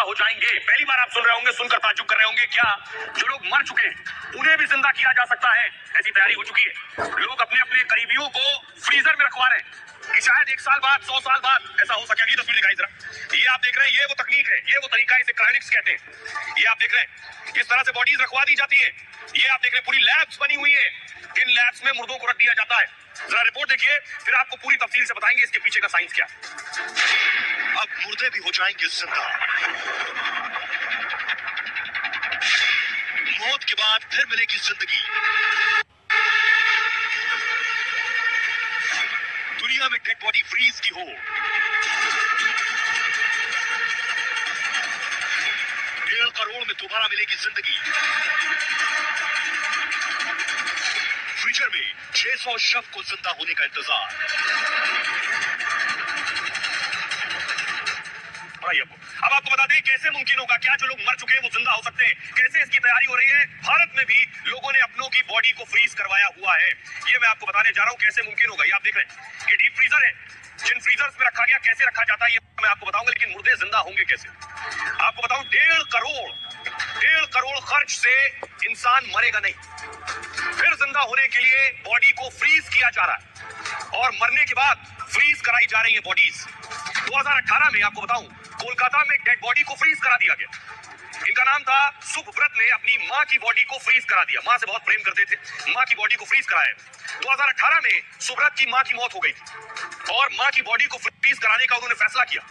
जिंदा हो जाएंगे। पहली बार आप सुन रहे होंगे, सुनकर ताज्जुब कर रहे होंगे, क्या जो लोग मर चुके हैं उन्हें भी जिंदा किया जा सकता है? ऐसी तैयारी हो चुकी है। लोग अपने अपने करीबियों को फ्रीजर में रखवा रहे हैं कि शायद 1 साल बाद, 100 साल बाद ऐसा हो सके। अगली तस्वीर दिखाई जरा। ये आप देख रहे हैं, ये वो तकनीक है, ये वो तरीका है, इसे क्रायोनिक्स कहते हैं। ये आप देख रहे हैं, किस तरह से बॉडीज रखवा दी जाती है। ये आप देख रहे हैं, पूरी लैब्स बनी हुई है। इन लैब्स में मुर्दों को रख दिया जाता है। जरा रिपोर्ट देखिए, फिर आपको पूरी तफसील से बताएंगे इसके पीछे का साइंस क्या। अब मुर्दे भी हो जाएंगे जिंदा। मौत के बाद फिर मिलेगी जिंदगी। दुनिया में डेड बॉडी फ्रीज की हो, 1.5 करोड़ में दोबारा मिलेगी जिंदगी। फ्रीजर में 600 शव को जिंदा होने का इंतजार। अब आपको बता दें कैसे मुमकिन होगा, क्या जो लोग मर चुके हैं वो जिंदा हो सकते हैं, कैसे इसकी तैयारी हो रही है। भारत में भी लोगों ने अपनों की बॉडी को फ्रीज करवाया हुआ है। ये मैं आपको बताने जा रहा हूँ कैसे मुमकिन होगा। ये आप देख रहे हैं, ये डीप फ्रीजर है। जिन फ्रीजर्स में रखा गया, कैसे रखा जाता है ये मैं आपको बताऊंगा, लेकिन मुर्दे जिंदा होंगे कैसे आपको बताऊं। 1.5 करोड़ खर्च से इंसान मरेगा नहीं, फिर जिंदा होने के लिए बॉडी को फ्रीज किया जा रहा है और मरने के बाद फ्रीज कराई जा रही है बॉडीज। 2018 में आपको बताऊं, कोलकाता में डेड बॉडी को फ्रीज करा दिया गया। इनका नाम था सुभव्रत ने अपनी मां की बॉडी को फ्रीज करा दिया। मां से बहुत प्रेम करते थे, मां की बॉडी को फ्रीज कराया। 2018 में सुभव्रत की मां की मौत हो गई थी और मां की बॉडी को फ्रीज कराने का उन्होंने फैसला किया।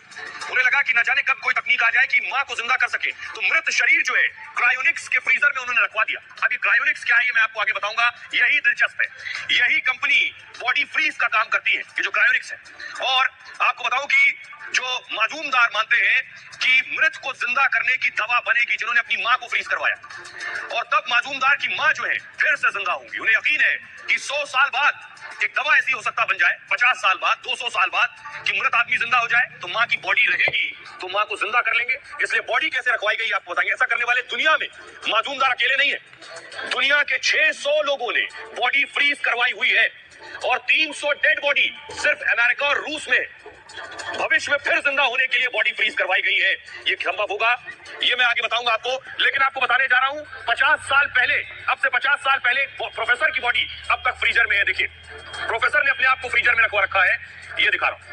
उन्हें लगा कि न जाने कब कोई तकनीक आ जाए कि मां को जिंदा कर सके, तो मृत शरीर जो है क्रायोनिक्स के फ्रीजर में उन्होंने रखवा दिया। अभी क्रायोनिक्स क्या है ये मैं आपको आगे बताऊंगा, यही दिलचस्प है। यही कंपनी बॉडी फ्रीज का काम करती है, ये जो क्रायोनिक्स है। और आपको बताऊं कि जो माजूमदार मानते हैं कि मृत को जिंदा करने की दवा बनेगी, जिन्होंने अपनी मां को फ्रीज करवाया, और तब माजूमदार की मां जो है फिर से जिंदा होंगी। उन्हें यकीन है कि 100 साल बाद एक दवा ऐसी हो सकता बन जाए, 50 साल बाद, 200 साल बाद, कि मृत आदमी जिंदा हो जाए तो मां की बॉडी रहेगी, तो मां को जिंदा कर लेंगे। इसलिए बॉडी कैसे रखवाई गई आपको बताएंगे। ऐसा करने वाले दुनिया में माजूमदार अकेले नहीं है, दुनिया के 600 लोगों ने बॉडी फ्रीज करवाई हुई है और 300 डेड बॉडी सिर्फ अमेरिका और रूस में भविष्य में फिर जिंदा होने के लिए बॉडी फ्रीज करवाई गई है। ये संभव होगा, ये मैं आगे बताऊंगा आपको, लेकिन आपको बताने जा रहा हूं 50 साल पहले, अब से 50 साल पहले प्रोफेसर की बॉडी अब तक फ्रीजर में है। देखिए, प्रोफेसर ने अपने आप को फ्रीजर में रखवा रखा है। ये दिखा रहा हूं,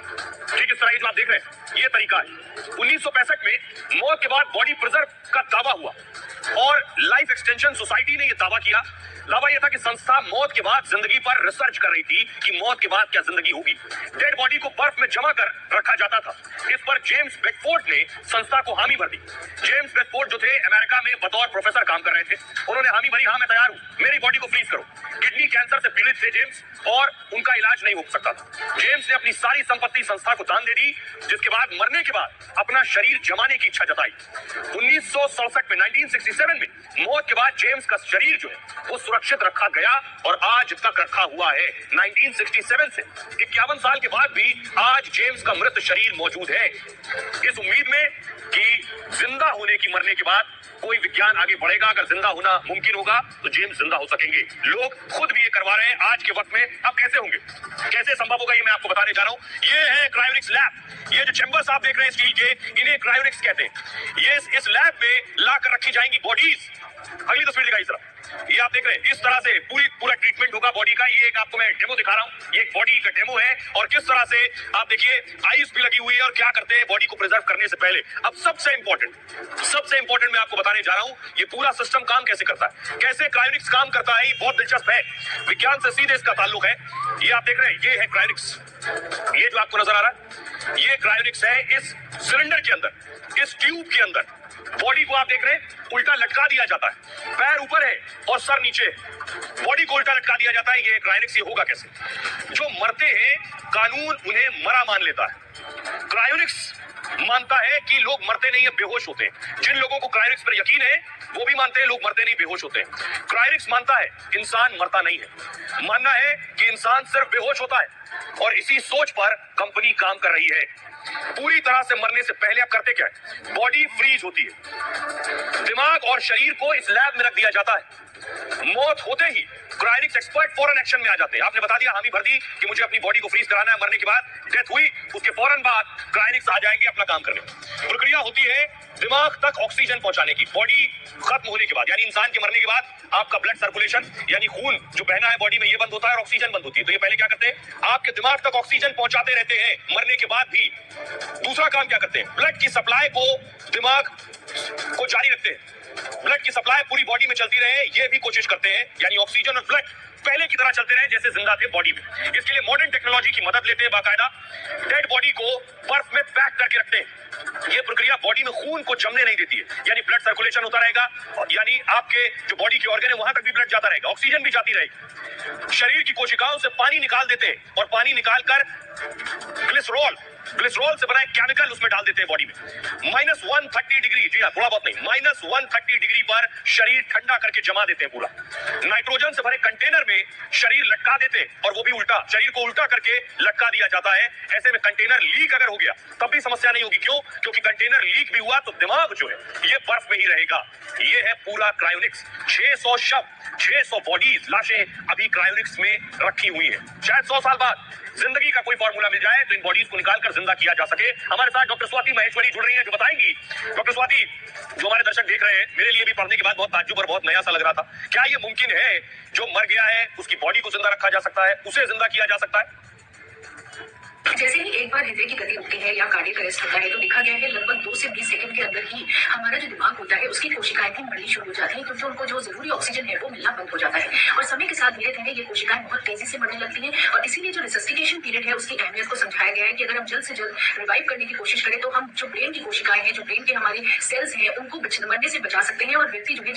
ठीक इस तरह जो आप देख रहे हैं ये तरीका है। 1965 में मौत के बाद बॉडी प्रिजर्व का दावा हुआ और लाइफ एक्सटेंशन सोसाइटी ने यह दावा किया। दावा यह था कि संस्था मौत के बाद जिंदगी पर रिसर्च कर रही थी कि मौत के बाद क्या जिंदगी होगी। डेड बॉडी को बर्फ में जमा कर रखा जाता था। इस पर जेम्स बेकफोर्ड ने संस्था को हामी भर दी। जेम्स बेकफोर्ड जो थे अमेरिका में बतौर प्रोफेसर काम कर रहे थे, उन्होंने हामी भरी, हाँ मैं तैयार हूं, मेरी बॉडी को फ्रीज करो। किडनी कैंसर से पीड़ित थे जेम्स और उनका इलाज नहीं हो सकता था। जेम्स ने अपनी सारी संपत्ति संस्था को दान दे दी, जिसके बाद मरने के बाद अपना शरीर जमाने की इच्छा जताई। 1967 में 1967 में मौत के बाद जेम्स का शरीर जो है वो सुरक्षित रखा गया और आज तक रखा हुआ है। 1967 से 51 साल के बाद भी आज जेम्स का मृत शरीर मौजूद है, इस उम्मीद में कि जिंदा होने की, मरने के बाद कोई विज्ञान आगे बढ़ेगा, अगर जिंदा होना मुमकिन होगा तो जेम्स जिंदा हो सकेंगे। लोग खुद भी ये करवा रहे हैं आज के वक्त में। अब कैसे होंगे, कैसे संभव होगा, ये मैं आपको बताने जा रहा हूं। ये है क्रायोनिक्स लैब। ये जो चैम्बर्स आप देख रहे हैं स्टील के, इन्हें क्रायोनिक्स कहते हैं। ये इस लैब में लाकर रखी जाएंगी बॉडीज। अगली तस्वीर दिखाई जरा। ये आप देख रहे हैं, इस तरह से पूरा ट्रीटमेंट होगा बॉडी का। ये एक आपको मैं डेमो दिखा रहा हूं, ये एक बॉडी का डेमो है और किस तरह से आप देखिए आइस भी लगी हुई है और क्या करते हैं बॉडी को प्रिजर्व करने से पहले। अब सबसे इंपॉर्टेंट मैं आपको बताने जा रहा हूं, ये पूरा सिस्टम काम कैसे करता है, कैसे क्रायोनिक्स काम करता है। ये बहुत दिलचस्प है, विज्ञान से सीधे इसका ताल्लुक है। ये आप देख रहे हैं, ये है क्रायोनिक्स। ये जो आपको नजर आ रहा है ये क्रायोनिक्स है। इस सिलेंडर के अंदर, इस ट्यूब के अंदर बॉडी को आप देख रहे हैं उल्टा लटका दिया जाता है। पैर ऊपर है और सर नीचे है, बॉडी को उल्टा लटका दिया जाता है। ये क्रायोनिक्स, ये होगा कैसे? जो मरते हैं कानून उन्हें मरा मान लेता है। क्रायोनिक्स मानता है कि लोग मरते नहीं है, बेहोश होते हैं। जिन लोगों को क्रायोनिक्स पर यकीन है वो भी मानते हैं लोग मरते नहीं, बेहोश होते हैं। क्रायोनिक्स मानता है इंसान मरता नहीं है, मानना है कि इंसान सिर्फ बेहोश होता है और इसी सोच पर कंपनी काम कर रही है। पूरी तरह से मरने से पहले आप करते क्या है, बॉडी फ्रीज होती है, दिमाग और शरीर को इस लैब में रख दिया जाता है। मौत होते ही क्रायोनिक्स एक्सपर्ट फौरन एक्शन में आ जाते हैं। आपने बता दिया, हामी भर दी कि मुझे अपनी बॉडी को फ्रीज कराना है, मरने के बाद डेथ हुई, उसके फौरन बाद क्रायोनिक्स आ जाएंगे अपना काम करने। प्रक्रिया होती है दिमाग तक ऑक्सीजन पहुंचाने की। बॉडी खत्म होने के बाद, यानी इंसान के मरने के बाद, आपका ब्लड सर्कुलेशन यानी खून जो बहना है बॉडी में, ये बंद होता है और ऑक्सीजन बंद होती है। तो ये पहले क्या करते हैं, आपके दिमाग तक ऑक्सीजन पहुंचाते रहते हैं मरने के बाद भी। दूसरा काम क्या करते हैं, ब्लड की सप्लाई को दिमाग को जारी रखते हैं, ब्लड की सप्लाई पूरी बॉडी में चलती रहे, ये भी कोशिश करते हैं, यानी ऑक्सीजन और ब्लड पहले की तरह चलते रहे जैसे जिंदा थे बॉडी में। इसके लिए मॉडर्न टेक्नोलॉजी की मदद लेते हैं, बाकायदा डेड बॉडी को बर्फ में पैक करके रखते हैं। ये प्रक्रिया बॉडी में खून को जमने नहीं देती है, यानी ब्लड सर्कुलेशन होता रहेगा, और यानी आपके जो बॉडी के ऑर्गन है वहां तक भी ब्लड जाता रहेगा, ऑक्सीजन भी जाती रहेगी। शरीर की कोशिकाओं से पानी निकाल देते हैं और पानी निकालकर ग्लिसरॉल से बना एक केमिकल उसमें डाल देते हैं बॉडी में। -130 डिग्री, जी हाँ, थोड़ा बहुत नहीं, -130 डिग्री पर शरीर ठंडा करके जमा देते हैं पूरा। नाइट्रोजन से भरे कंटेनर में शरीर लटका देते हैं, और वो भी उल्टा, शरीर को उल्टा करके लटका दिया जाता है। ऐसे में कंटेनर लीक अगर हो गया तब भी समस्या नहीं होगी। क्यों? क्योंकि कंटेनर लीक भी हुआ तो दिमाग जो है ये बर्फ में ही रहेगा। ये है पूरा क्रायोनिक्स। 600 शव, 600 बॉडीज, लाशें अभी क्रायोनिक्स में रखी हुई है। शायद 100 साल बाद जिंदगी का कोई फॉर्मूला मिल जाए तो इन बॉडीज को निकालकर जिंदा किया जा सके। हमारे साथ डॉक्टर स्वाति महेश्वरी जुड़ रही हैं, जो बताएंगी। डॉक्टर स्वाति, जो हमारे दर्शक देख रहे हैं, मेरे लिए भी पढ़ने के बाद बहुत ताज्जुब और बहुत नया सा लग रहा था। क्या ये मुमकिन है, जो मर गया है उसकी बॉडी को जिंदा रखा जा सकता है, उसे जिंदा किया जा सकता है? जैसे ही एक बार हृदय की गति रुकती है या कार्डियक अरेस्ट होता है, तो देखा गया है लगभग 2 से 20 सेकंड के अंदर ही हमारा जो दिमाग होता है उसकी कोशिकाएं भी मरनी शुरू हो जाती हैं, क्योंकि उनको जो जरूरी ऑक्सीजन है वो मिलना बंद हो जाता है। और समय के साथ धीरे धीरे ये कोशिकाएं बहुत तेजी से मरने लगती हैं, और इसीलिए जो रिसस्टिकेशन पीरियड है उसकी अहमियत को समझाया गया है कि अगर हम जल्द से जल्द रिवाइव करने की कोशिश करें तो हम जो ब्रेन की कोशिकाएं हैं, जो ब्रेन के हमारे सेल्स हैं, उनको मरने से बचा सकते हैं, और व्यक्ति जो है